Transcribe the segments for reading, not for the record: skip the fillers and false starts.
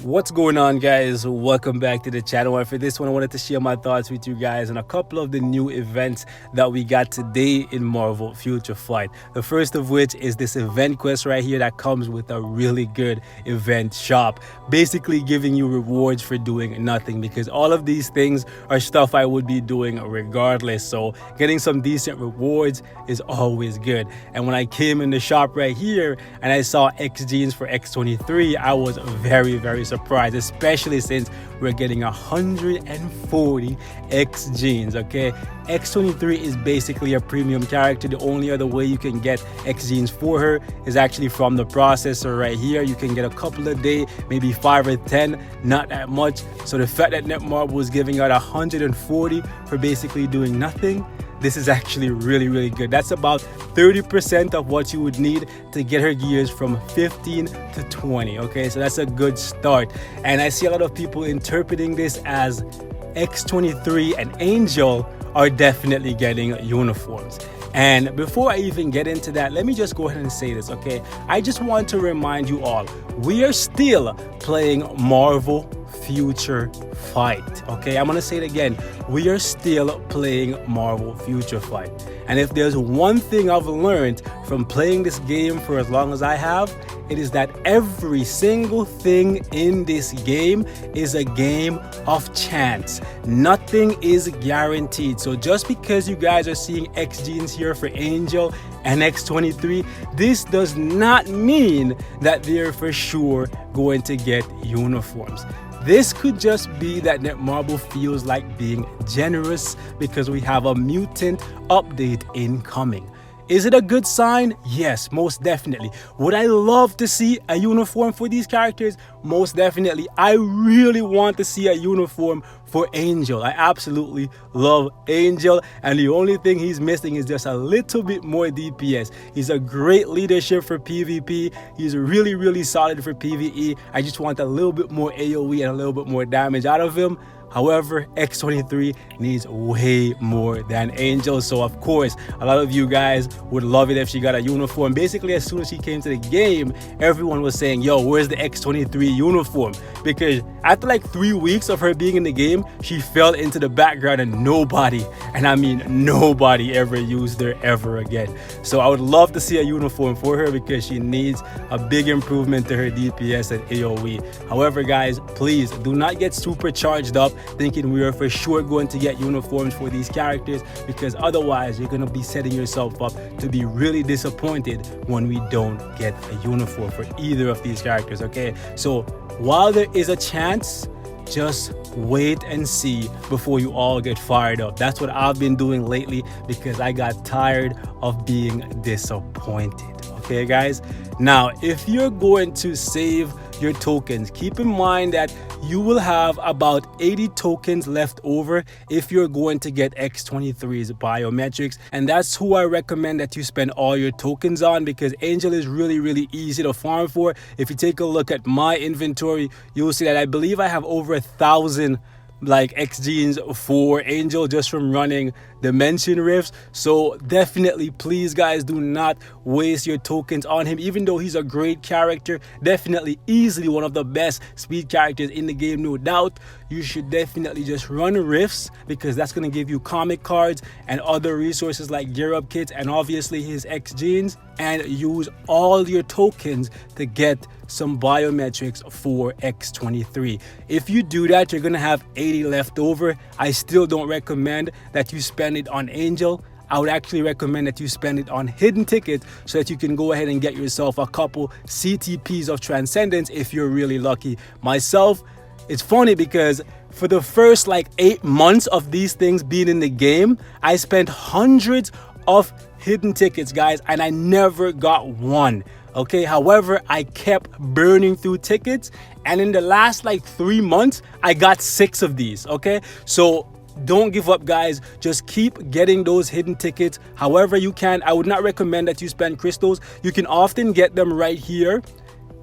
What's going on, guys? Welcome back to the channel. And for this one, I wanted to share my thoughts with you guys on a couple of the new events that we got today in Marvel Future Fight. The first of which is this event quest right here that comes with a really good event shop, basically giving you rewards for doing nothing, because all of these things are stuff I would be doing regardless. So getting some decent rewards is always good. And when I came in the shop right here and I saw X jeans for X-23, I was very surprised, especially since we're getting 140 X jeans. Okay, X-23 is basically a premium character. The only other way you can get X jeans for her is actually from the processor right here. You can get a couple a day, maybe 5 or 10, not that much. So the fact that Netmarble is giving out 140 for basically doing nothing, this is actually really good. That's about 30% of what you would need to get her gears from 15 to 20. Okay, so that's a good start. And I see a lot of people interpreting this as X-23 and Angel are definitely getting uniforms. And before I even get into that, let me just go ahead and say this, okay? I just want to remind you all, we are still playing Marvel Future Fight, okay? I'm gonna say it again. We are still playing Marvel Future Fight. And if there's one thing I've learned from playing this game for as long as I have, it is that every single thing in this game is a game of chance. Nothing is guaranteed. So just because you guys are seeing X jeans here for Angel and X-23, this does not mean that they're for sure going to get uniforms. This could just be that Netmarble feels like being generous because we have a mutant update incoming. Is it a good sign? Yes, most definitely. Would I love to see a uniform for these characters? Most definitely. I really want to see a uniform for Angel. I absolutely love Angel, and the only thing he's missing is just a little bit more DPS. He's a great leadership for PvP. He's really solid for PvE. I just want a little bit more AoE and a little bit more damage out of him. However, X-23 needs way more than Angel. So of course, a lot of you guys would love it if she got a uniform. Basically, as soon as she came to the game, everyone was saying, yo, where's the X-23 uniform? Because after like 3 weeks of her being in the game, she fell into the background and nobody, and I mean nobody, ever used her ever again. So I would love to see a uniform for her because she needs a big improvement to her DPS and AoE. However, guys, please do not get super charged up thinking we are for sure going to get uniforms for these characters, because otherwise you're going to be setting yourself up to be really disappointed when we don't get a uniform for either of these characters. Okay, so while there is a chance, just wait and see before you all get fired up. That's what I've been doing lately because I got tired of being disappointed. Okay, guys, now if you're going to save your tokens, keep in mind that you will have about 80 tokens left over if you're going to get X-23's biometrics, and that's who I recommend that you spend all your tokens on, because Angel is really easy to farm for. If you take a look at my inventory, you'll see that I believe I have over 1,000 like X jeans for Angel just from running dimension rifts. So definitely, please guys, do not waste your tokens on him. Even though he's a great character, definitely easily one of the best speed characters in the game, no doubt, you should definitely just run rifts, because that's going to give you comic cards and other resources like gear up kits and obviously his X jeans, and use all your tokens to get some biometrics for X-23. If you do that, you're gonna have 80 left over. I still don't recommend that you spend it on Angel. I would actually recommend that you spend it on hidden tickets so that you can go ahead and get yourself a couple CTPs of Transcendence if you're really lucky. Myself, it's funny because for the first like 8 months of these things being in the game, I spent hundreds of hidden tickets, guys, and I never got one. Okay, however, I kept burning through tickets, and in the last like 3 months, I got 6 of these. Okay, so don't give up, guys. Just keep getting those hidden tickets however you can. I would not recommend that you spend crystals. You can often get them right here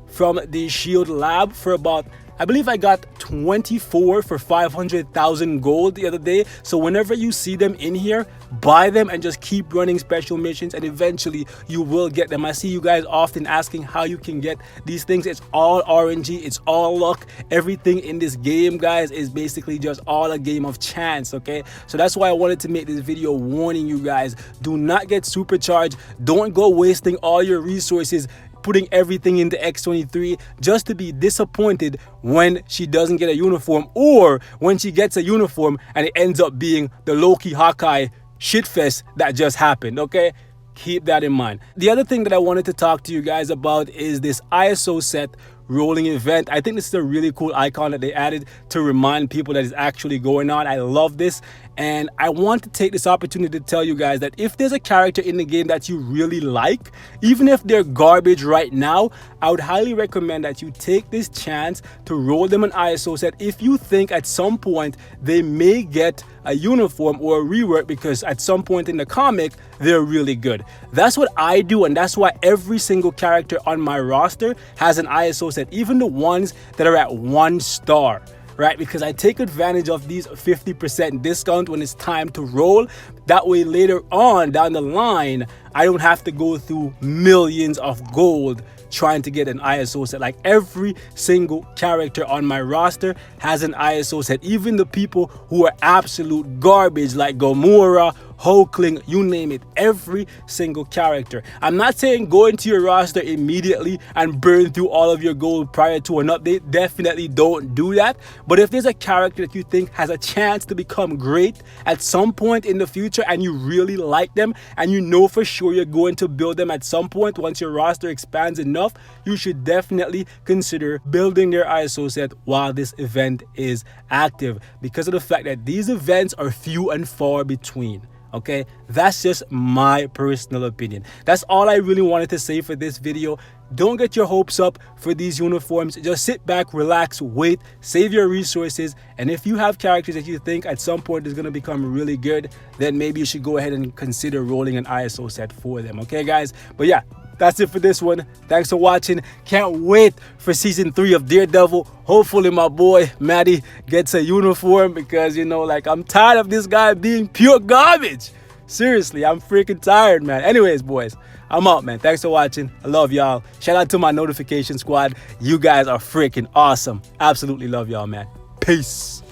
from the Shield Lab for about I believe I got 24 for 500,000 gold the other day. So whenever you see them in here, buy them and just keep running special missions, and eventually you will get them. I see you guys often asking how you can get these things. It's all RNG, it's all luck. Everything in this game, guys, is basically just all a game of chance, okay? So that's why I wanted to make this video warning you guys, do not get supercharged. Don't go wasting all your resources putting everything into X-23 just to be disappointed when she doesn't get a uniform, or when she gets a uniform and it ends up being the Loki Hawkeye shitfest that just happened, okay? Keep that in mind. The other thing that I wanted to talk to you guys about is this ISO set rolling event. I think this is a really cool icon that they added to remind people that it's actually going on. I love this, and I want to take this opportunity to tell you guys that if there's a character in the game that you really like, even if they're garbage right now, I would highly recommend that you take this chance to roll them an ISO set if you think at some point they may get a uniform or a rework, because at some point in the comic they're really good. That's what I do, and that's why every single character on my roster has an ISO set, even the ones that are at 1 star, right? Because I take advantage of these 50% discount when it's time to roll. That way later on down the line, I don't have to go through millions of gold trying to get an ISO set. Like every single character on my roster has an ISO set, even the people who are absolute garbage like Gamora, Hulkling, you name it, every single character. I'm not saying go into your roster immediately and burn through all of your gold prior to an update. Definitely don't do that. But if there's a character that you think has a chance to become great at some point in the future and you really like them and you know for sure you're going to build them at some point once your roster expands enough, you should definitely consider building their ISO set while this event is active, because of the fact that these events are few and far between. Okay, that's just my personal opinion. That's all I really wanted to say for this video. Don't get your hopes up for these uniforms. Just sit back, relax, wait, save your resources, and if you have characters that you think at some point is going to become really good, then maybe you should go ahead and consider rolling an ISO set for them. Okay guys, but yeah, that's it for this one. Thanks for watching. Can't wait for season 3 of Daredevil. Hopefully my boy Maddie gets a uniform, because you know, like, I'm tired of this guy being pure garbage. Seriously, I'm freaking tired, man. Anyways, boys, I'm out, man. Thanks for watching. I love y'all. Shout out to my notification squad. You guys are freaking awesome. Absolutely love y'all, man. Peace.